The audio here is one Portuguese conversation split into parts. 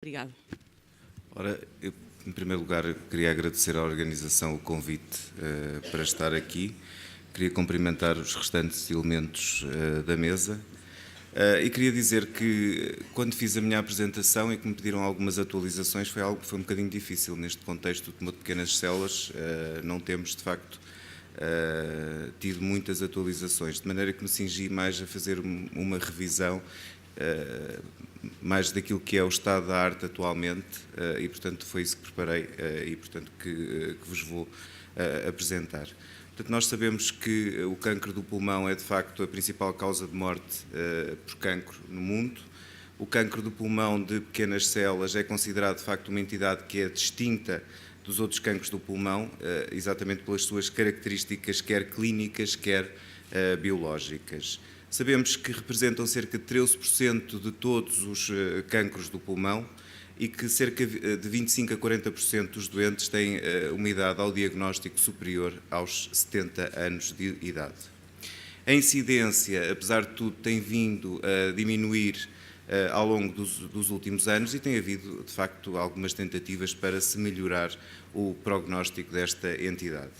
Obrigada. Ora, eu, em primeiro lugar, queria agradecer à organização o convite para estar aqui. Queria cumprimentar os restantes elementos da mesa e queria dizer que, quando fiz a minha apresentação e que me pediram algumas atualizações, foi algo que foi um bocadinho difícil. Neste contexto de pequenas células, não temos, de facto, tido muitas atualizações, de maneira que me cingi mais a fazer uma revisão mais daquilo que é o estado da arte atualmente e, portanto, foi isso que preparei e, portanto, que vos vou apresentar. Portanto, nós sabemos que o cancro do pulmão é, de facto, a principal causa de morte por cancro no mundo. O cancro do pulmão de pequenas células é considerado, de facto, uma entidade que é distinta dos outros cancros do pulmão, exatamente pelas suas características, quer clínicas, quer biológicas. Sabemos que representam cerca de 13% de todos os cancros do pulmão e que cerca de 25% a 40% dos doentes têm uma idade ao diagnóstico superior aos 70 anos de idade. A incidência, apesar de tudo, tem vindo a diminuir ao longo dos últimos anos e tem havido, de facto, algumas tentativas para se melhorar o prognóstico desta entidade.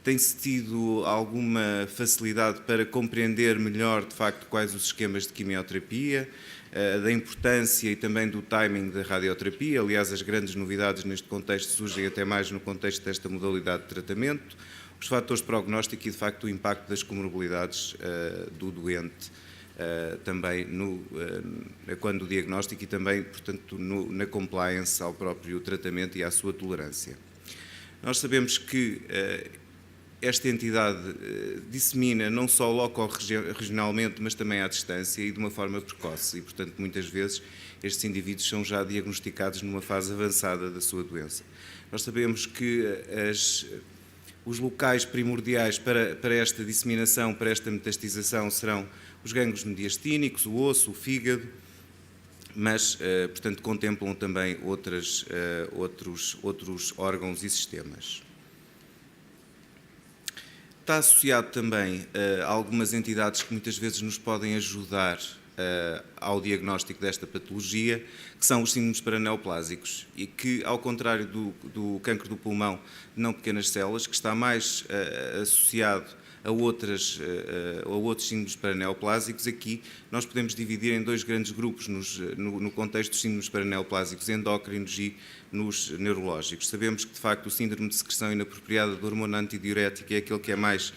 Tem-se tido alguma facilidade para compreender melhor, de facto, quais os esquemas de quimioterapia, da importância e também do timing da radioterapia. Aliás, as grandes novidades neste contexto surgem até mais no contexto desta modalidade de tratamento, os fatores de prognóstico e, de facto, o impacto das comorbilidades do doente também quando o diagnóstico e também, portanto, na compliance ao próprio tratamento e à sua tolerância. Nós sabemos que esta entidade dissemina não só loco-regionalmente, mas também à distância e de uma forma precoce e, portanto, muitas vezes estes indivíduos são já diagnosticados numa fase avançada da sua doença. Nós sabemos que os locais primordiais para esta disseminação, para esta metastização, serão os gânglios mediastínicos, o osso, o fígado, mas, portanto, contemplam também outros órgãos e sistemas. Está associado também a algumas entidades que muitas vezes nos podem ajudar ao diagnóstico desta patologia, que são os síndromes paraneoplásicos e que, ao contrário do cancro do pulmão de não pequenas células, que está mais associado a outros síndromes paraneoplásicos, aqui nós podemos dividir em dois grandes grupos no contexto dos síndromes paraneoplásicos endócrinos e nos neurológicos. Sabemos que, de facto, o síndrome de secreção inapropriada do hormônio antidiurético é aquele que é mais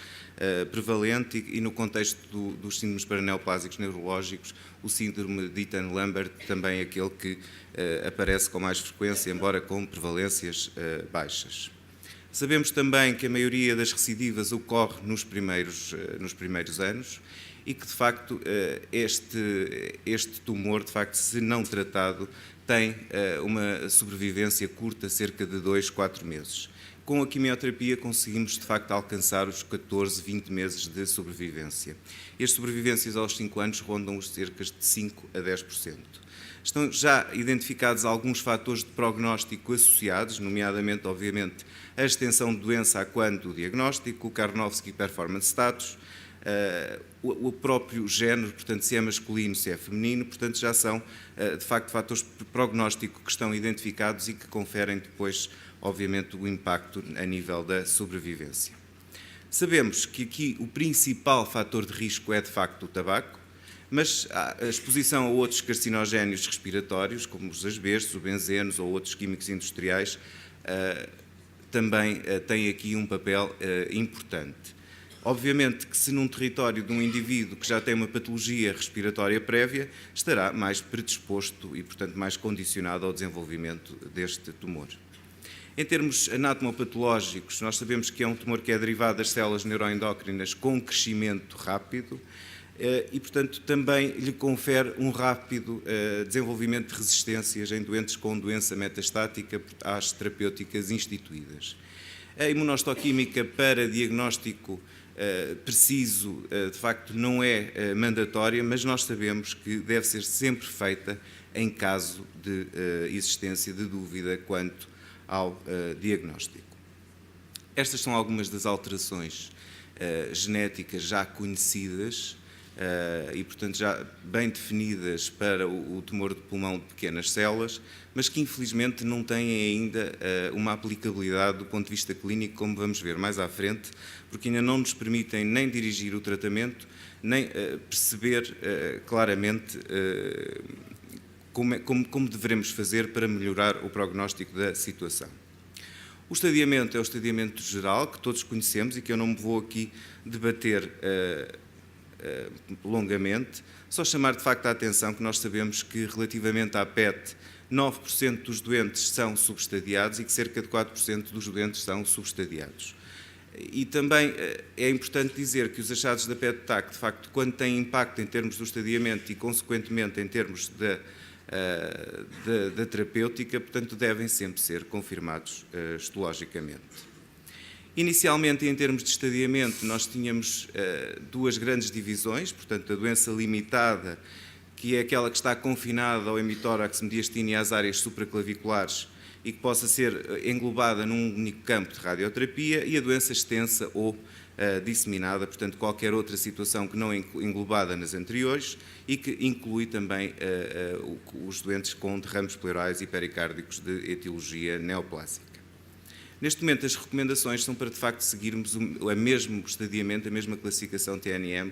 prevalente e no contexto dos síndromes paraneoplásicos neurológicos, o síndrome de Eaton-Lambert também é aquele que aparece com mais frequência, embora com prevalências baixas. Sabemos também que a maioria das recidivas ocorre nos primeiros anos e que, de facto, este tumor, de facto, se não tratado, tem uma sobrevivência curta, cerca de 2, 4 meses. Com a quimioterapia conseguimos, de facto, alcançar os 14, 20 meses de sobrevivência. E as sobrevivências aos 5 anos rondam os cerca de 5 a 10%. Estão já identificados alguns fatores de prognóstico associados, nomeadamente, obviamente, a extensão de doença a quando o diagnóstico, o Karnofsky Performance Status, o próprio género, portanto, se é masculino, se é feminino, portanto, já são, de facto, fatores de prognóstico que estão identificados e que conferem depois, obviamente, o impacto a nível da sobrevivência. Sabemos que aqui o principal fator de risco é, de facto, o tabaco, mas a exposição a outros carcinogénios respiratórios, como os asbestos, os benzenos ou outros químicos industriais, também tem aqui um papel importante. Obviamente que se num território de um indivíduo que já tem uma patologia respiratória prévia, estará mais predisposto e, portanto, mais condicionado ao desenvolvimento deste tumor. Em termos anatomopatológicos, nós sabemos que é um tumor que é derivado das células neuroendócrinas com crescimento rápido e, portanto, também lhe confere um rápido desenvolvimento de resistências em doentes com doença metastática às terapêuticas instituídas. A imunohistoquímica para diagnóstico preciso, de facto, não é mandatória, mas nós sabemos que deve ser sempre feita em caso de existência de dúvida quanto ao diagnóstico. Estas são algumas das alterações genéticas já conhecidas e, portanto, já bem definidas para o tumor de pulmão de pequenas células, mas que infelizmente não têm ainda uma aplicabilidade do ponto de vista clínico, como vamos ver mais à frente, porque ainda não nos permitem nem dirigir o tratamento, nem perceber claramente como devemos fazer para melhorar o prognóstico da situação. O estadiamento é o estadiamento geral, que todos conhecemos e que eu não me vou aqui debater longamente, só chamar de facto a atenção que nós sabemos que relativamente à PET, 9% dos doentes são subestadiados e que cerca de 4% dos doentes são subestadiados. E também é importante dizer que os achados da PET-TAC, de facto, quando têm impacto em termos do estadiamento e, consequentemente, em termos da terapêutica, portanto, devem sempre ser confirmados histologicamente. Inicialmente, em termos de estadiamento, nós tínhamos duas grandes divisões, portanto, a doença limitada, que é aquela que está confinada ao hemitórax, mediastino e às áreas supraclaviculares e que possa ser englobada num único campo de radioterapia, e a doença extensa ou disseminada, portanto, qualquer outra situação que não é englobada nas anteriores e que inclui também os doentes com derrames pleurais e pericárdicos de etiologia neoplásica. Neste momento, as recomendações são para, de facto, seguirmos o mesmo estadiamento, a mesma classificação TNM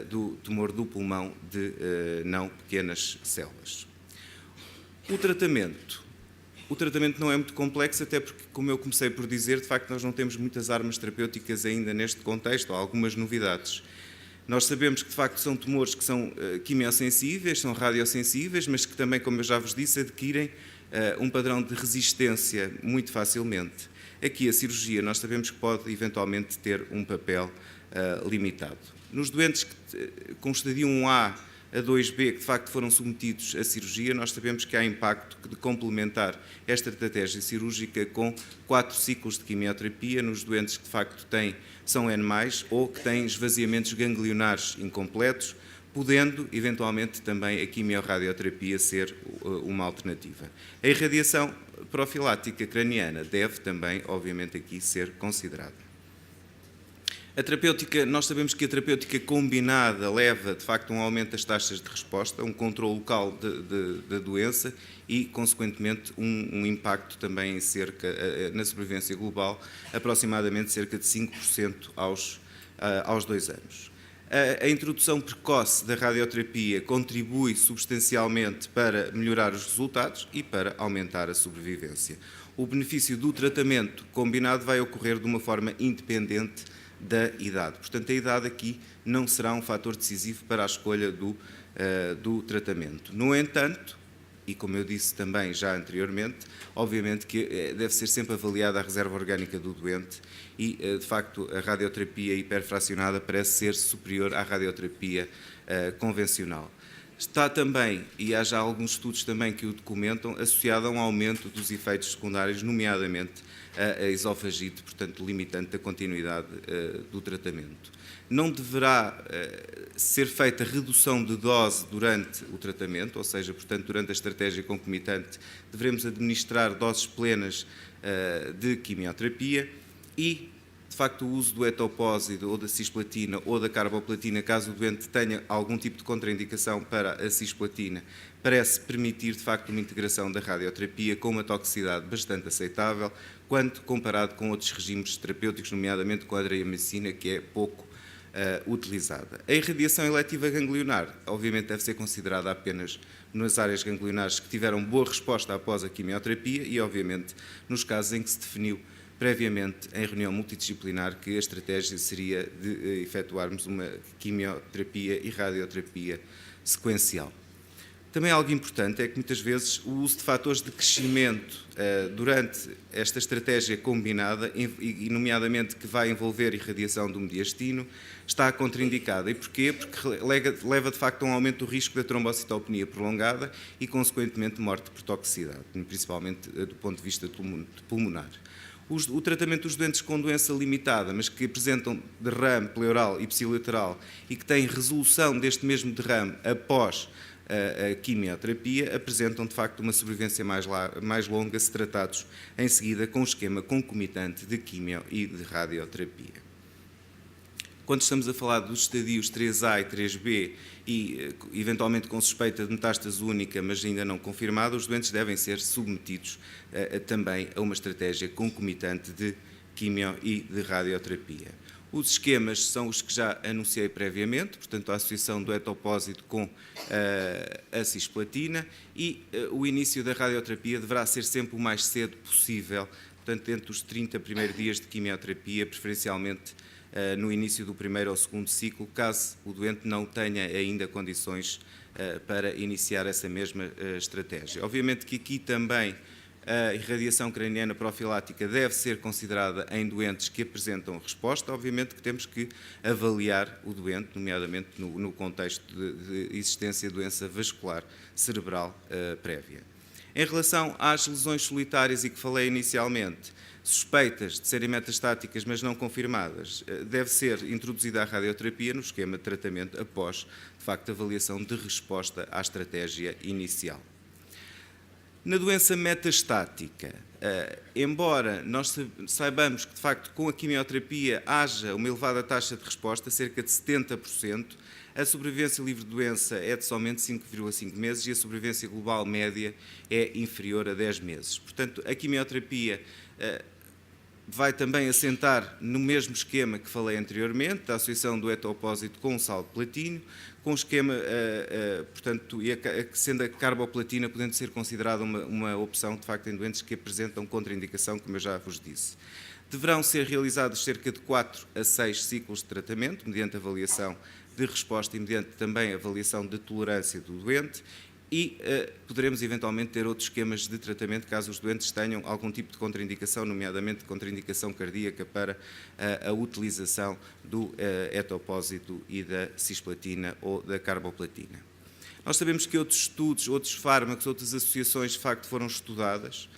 do tumor do pulmão de não pequenas células. O tratamento não é muito complexo, até porque, como eu comecei por dizer, de facto, nós não temos muitas armas terapêuticas ainda neste contexto, há algumas novidades. Nós sabemos que, de facto, são tumores que são quimiosensíveis, são radiosensíveis, mas que também, como eu já vos disse, adquirem um padrão de resistência muito facilmente. Aqui a cirurgia nós sabemos que pode eventualmente ter um papel limitado. Nos doentes com estadio 1A a 2B, que de facto foram submetidos à cirurgia, nós sabemos que há impacto de complementar esta estratégia cirúrgica com 4 ciclos de quimioterapia nos doentes que de facto são N+, ou que têm esvaziamentos ganglionares incompletos, podendo, eventualmente, também a quimiorradioterapia ser uma alternativa. A irradiação profilática craniana deve também, obviamente, aqui ser considerada. A terapêutica, nós sabemos que a terapêutica combinada leva, de facto, a um aumento das taxas de resposta, um controle local da doença e, consequentemente, um impacto também na sobrevivência global, aproximadamente cerca de 5% aos 2 anos. A introdução precoce da radioterapia contribui substancialmente para melhorar os resultados e para aumentar a sobrevivência. O benefício do tratamento combinado vai ocorrer de uma forma independente da idade. Portanto, a idade aqui não será um fator decisivo para a escolha do tratamento. No entanto, e como eu disse também já anteriormente, obviamente que deve ser sempre avaliada a reserva orgânica do doente e, de facto, a radioterapia hiperfracionada parece ser superior à radioterapia convencional. Está também, e há já alguns estudos também que o documentam, associado a um aumento dos efeitos secundários, nomeadamente a esofagite, portanto, limitante da continuidade do tratamento. Não deverá ser feita redução de dose durante o tratamento, ou seja, portanto, durante a estratégia concomitante, devemos administrar doses plenas de quimioterapia e, de facto, o uso do etopósito ou da cisplatina ou da carboplatina, caso o doente tenha algum tipo de contraindicação para a cisplatina, parece permitir, de facto, uma integração da radioterapia com uma toxicidade bastante aceitável, quando comparado com outros regimes terapêuticos, nomeadamente com a adriamicina, que é pouco utilizada. A irradiação eletiva ganglionar, obviamente, deve ser considerada apenas nas áreas ganglionares que tiveram boa resposta após a quimioterapia e, obviamente, nos casos em que se definiu previamente, em reunião multidisciplinar, que a estratégia seria de efetuarmos uma quimioterapia e radioterapia sequencial. Também algo importante é que, muitas vezes, o uso de fatores de crescimento durante esta estratégia combinada, e nomeadamente que vai envolver irradiação do mediastino, está contraindicada. E porquê? Porque leva, de facto, a um aumento do risco da trombocitopenia prolongada e, consequentemente, morte por toxicidade, principalmente do ponto de vista pulmonar. O tratamento dos doentes com doença limitada, mas que apresentam derrame pleural e psilateral e que têm resolução deste mesmo derrame após a quimioterapia, apresentam de facto uma sobrevivência mais longa se tratados em seguida com um esquema concomitante de quimio e de radioterapia. Quando estamos a falar dos estadios 3A e 3B e, eventualmente, com suspeita de metástase única, mas ainda não confirmada, os doentes devem ser submetidos também a uma estratégia concomitante de quimio e de radioterapia. Os esquemas são os que já anunciei previamente, portanto, a associação do etopósito com a cisplatina e o início da radioterapia deverá ser sempre o mais cedo possível, portanto, dentro dos 30 primeiros dias de quimioterapia, preferencialmente no início do primeiro ou segundo ciclo, caso o doente não tenha ainda condições para iniciar essa mesma estratégia. Obviamente que aqui também a irradiação craniana profilática deve ser considerada em doentes que apresentam resposta. Obviamente que temos que avaliar o doente, nomeadamente no contexto de existência de doença vascular cerebral prévia. Em relação às lesões solitárias e que falei inicialmente, suspeitas de serem metastáticas, mas não confirmadas, deve ser introduzida a radioterapia no esquema de tratamento após, de facto, a avaliação de resposta à estratégia inicial. Na doença metastática, embora nós saibamos que, de facto, com a quimioterapia haja uma elevada taxa de resposta, cerca de 70%, a sobrevivência livre de doença é de somente 5,5 meses e a sobrevivência global média é inferior a 10 meses. Portanto, a quimioterapia vai também assentar no mesmo esquema que falei anteriormente, a associação do etopósito com o sal de platínio, com o esquema, portanto, sendo a carboplatina podendo ser considerada uma opção, de facto, em doentes que apresentam contraindicação, como eu já vos disse. Deverão ser realizados cerca de 4 a 6 ciclos de tratamento, mediante avaliação de resposta e mediante também avaliação de tolerância do doente, e poderemos eventualmente ter outros esquemas de tratamento caso os doentes tenham algum tipo de contraindicação, nomeadamente contraindicação cardíaca para a utilização do etopósito e da cisplatina ou da carboplatina. Nós sabemos que outros estudos, outros fármacos, outras associações de facto foram estudadas,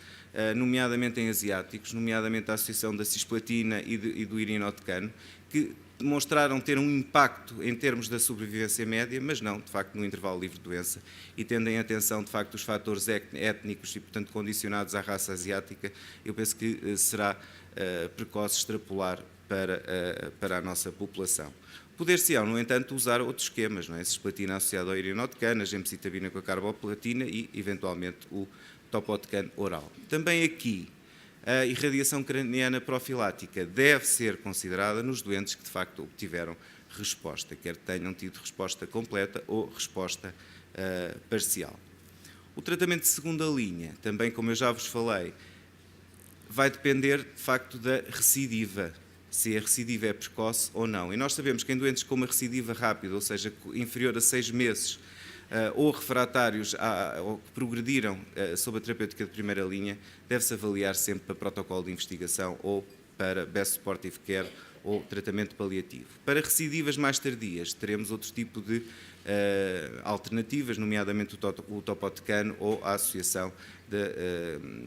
nomeadamente em asiáticos, nomeadamente a associação da cisplatina e do irinotecano, que demonstraram ter um impacto em termos da sobrevivência média, mas não, de facto, no intervalo livre de doença, e tendo em atenção, de facto, os fatores étnicos e, portanto, condicionados à raça asiática, eu penso que será precoce extrapolar para a nossa população. Poder-se-ão, no entanto, usar outros esquemas, não é? Cisplatina associada ao irinotecano, a gemcitabina com a carboplatina e, eventualmente, o topotecano oral. Também aqui, a irradiação craniana profilática deve ser considerada nos doentes que, de facto, obtiveram resposta, quer tenham tido resposta completa ou resposta parcial. O tratamento de segunda linha, também como eu já vos falei, vai depender, de facto, da recidiva, se a recidiva é precoce ou não. E nós sabemos que em doentes com uma recidiva rápida, ou seja, inferior a 6 meses, ou refratários ou que progrediram sob a terapêutica de primeira linha, deve-se avaliar sempre para protocolo de investigação ou para Best Supportive Care ou tratamento paliativo. Para recidivas mais tardias, teremos outro tipo de alternativas, nomeadamente o topotecano ou a associação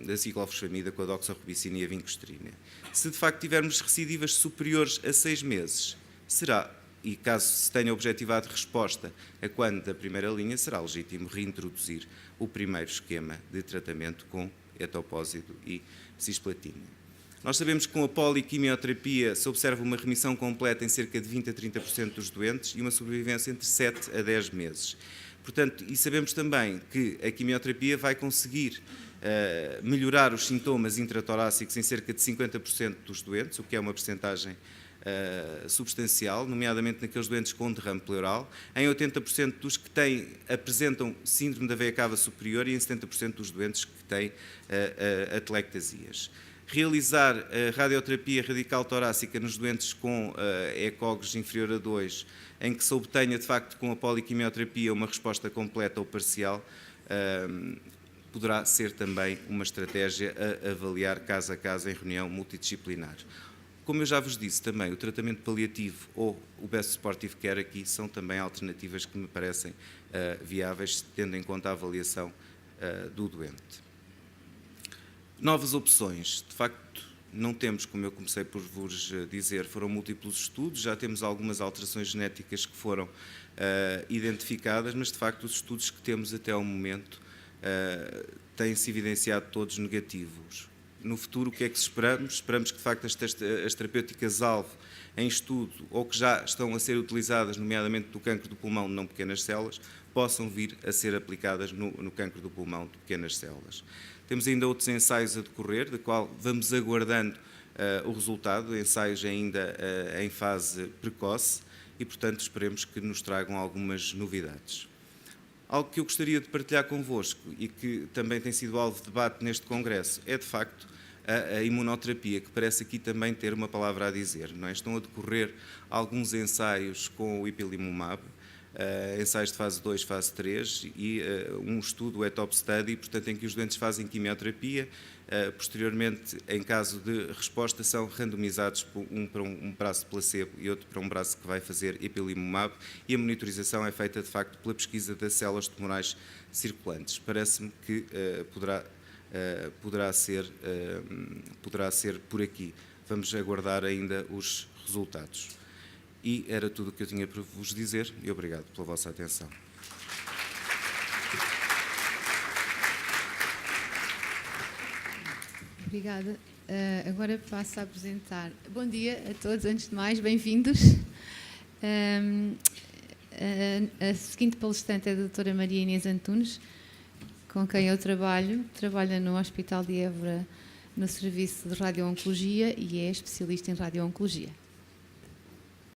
da ciclofosfamida com a doxorubicina e a vincostrina. Se de facto tivermos recidivas superiores a 6 meses, será, e caso se tenha objetivado resposta a quando da primeira linha, será legítimo reintroduzir o primeiro esquema de tratamento com etopósito e cisplatina. Nós sabemos que com a poliquimioterapia se observa uma remissão completa em cerca de 20 a 30% dos doentes e uma sobrevivência entre 7 a 10 meses. Portanto, e sabemos também que a quimioterapia vai conseguir melhorar os sintomas intratorácicos em cerca de 50% dos doentes, o que é uma percentagem substancial, nomeadamente naqueles doentes com derrame pleural, em 80% dos que apresentam síndrome da veia cava superior e em 70% dos doentes que têm atelectasias. Realizar a radioterapia radical torácica nos doentes com ECOGs inferior a 2, em que se obtenha, de facto, com a poliquimioterapia uma resposta completa ou parcial, poderá ser também uma estratégia a avaliar caso a caso em reunião multidisciplinar. Como eu já vos disse também, o tratamento paliativo ou o Best Supportive Care aqui são também alternativas que me parecem viáveis, tendo em conta a avaliação do doente. Novas opções. De facto, não temos, como eu comecei por vos dizer, foram múltiplos estudos, já temos algumas alterações genéticas que foram identificadas, mas de facto os estudos que temos até ao momento têm-se evidenciado todos negativos. no futuro, o que é que esperamos? Esperamos que, de facto, as terapêuticas-alvo em estudo ou que já estão a ser utilizadas, nomeadamente do cancro do pulmão de não pequenas células, possam vir a ser aplicadas no cancro do pulmão de pequenas células. Temos ainda outros ensaios a decorrer, de qual vamos aguardando o resultado, ensaios ainda em fase precoce e, portanto, esperemos que nos tragam algumas novidades. Algo que eu gostaria de partilhar convosco e que também tem sido alvo de debate neste Congresso é, de facto, a imunoterapia, que parece aqui também ter uma palavra a dizer. Não é? Estão a decorrer alguns ensaios com o ipilimumab, ensaios de fase 2, fase 3 e um estudo, o ETOP Study, portanto, em que os doentes fazem quimioterapia, posteriormente, em caso de resposta, são randomizados um para um braço de placebo e outro para um braço que vai fazer ipilimumab, e a monitorização é feita, de facto, pela pesquisa das células tumorais circulantes. Parece-me que poderá ser por aqui. Vamos aguardar ainda os resultados. E era tudo o que eu tinha para vos dizer e obrigado pela vossa atenção. Obrigada. Agora passo a apresentar. Bom dia a todos, antes de mais, bem-vindos. A seguinte palestrante é a doutora Maria Inês Antunes, com quem eu trabalha no Hospital de Évora no serviço de radio-oncologia e é especialista em radio-oncologia.